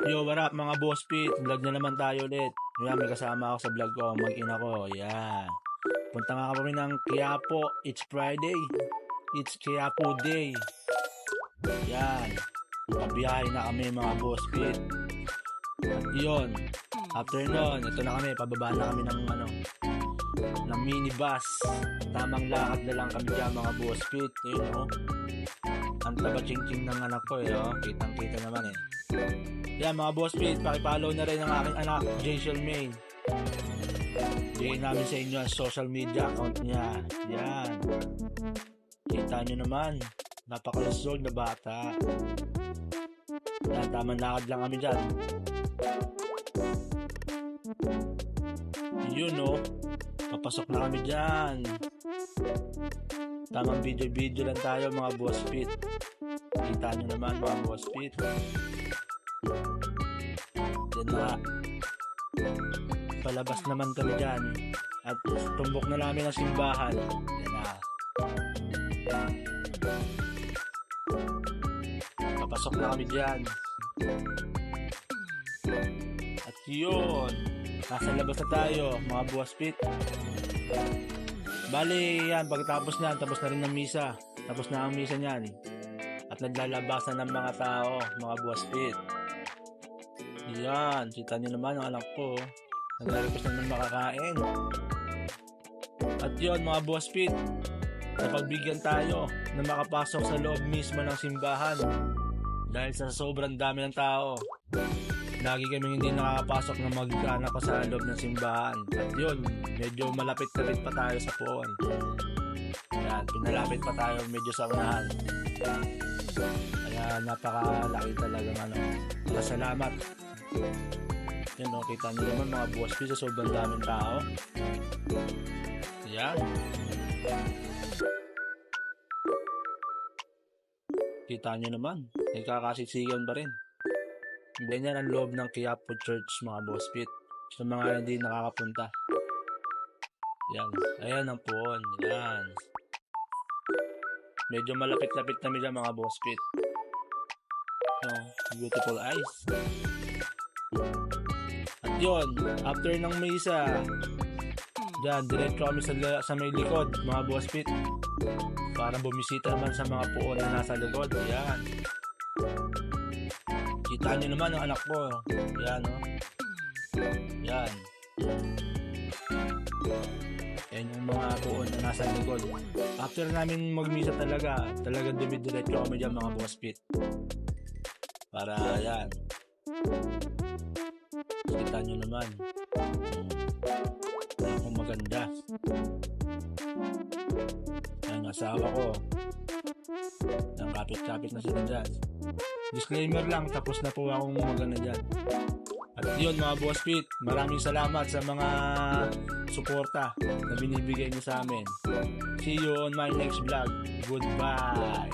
Yo, what up mga boss pit? Vlog na naman tayo ulit. Yan, may kasama ako sa vlog ko, mag-ina ko. Yan. Punta nga kami ng Quiapo. It's Friday. It's Quiapo Day. Yan. Pabiyahe na kami mga boss pit. At yun, after nun, ito na kami, pababa na kami ng minibus. Tamang lakad na lang kami dyan mga boss pit. Yun, oh. Ang taba-ching-ching ng anak ko oh. Kitang-kita naman eh. Yan mga boss pit, pakipollow na rin ang aking anak, Jay Shalmaine. Bigay namin sa inyo ang social media account niya. Yan. Kita nyo naman, napakalusog na bata. Yan, tamang lakad lang kami dyan. Yun oh, papasok na kami dyan. Tamang video lang tayo mga boss pit. Kita nyo naman mga boss pit. Yan na. Palabas naman kami dyan. At tumbok na namin ang simbahan. Yan na. Papasok na kami dyan. At yun, nasa labas na tayo mga boss pit. Bali yan, pagkatapos na, tapos na rin ng misa. Tapos na ang misa niyan. At naglalabasan ng mga tao, mga boss pit. Yan, kita nyo naman ang anak ko. Naglalabas naman makakain. At yun mga boss pit, napagbigyan tayo na makapasok sa loob mismo ng simbahan. Dahil sa sobrang dami ng tao, lagi kaming hindi nakakapasok na mag-anak ko sa loob ng simbahan. At yun, medyo malapit-lapit pa tayo sa puon. Yan, pinalapit pa tayo medyo sa unahan. Kaya napakalaki talaga Salamat. Yan o, kita nyo naman mga boss pit, sa sobrang daming tao. Yan. Kita nyo naman, nagkakasisigan pa rin. Ganyan ang loob ng Quiapo Church mga boss pit. Sa mga hindi nakakapunta. Yan. Ayan ang puon. Yan. Medyo malapit-lapit na dyan mga boss pit. Beautiful eyes. At yun, after ng misa, dyan, diretso kami sa may likod mga boss pit. Para bumisita naman sa mga puon na nasa likod. Yan. Kita nyo naman ang anak ko. Yan o. Yan. Yan yung mga puon na nasa likod. After namin magmisa talagang dumidiretso kami dyan mga boss pit. Para yan. Kita nyo naman. Yan kung maganda. Yan asawa ko. Yan kapit-kapit na sila dyan. Disclaimer lang, tapos na po akong magana dyan. At yun mga boss pit, maraming salamat sa mga suporta na binibigay niyo sa amin. See you on my next vlog. Goodbye.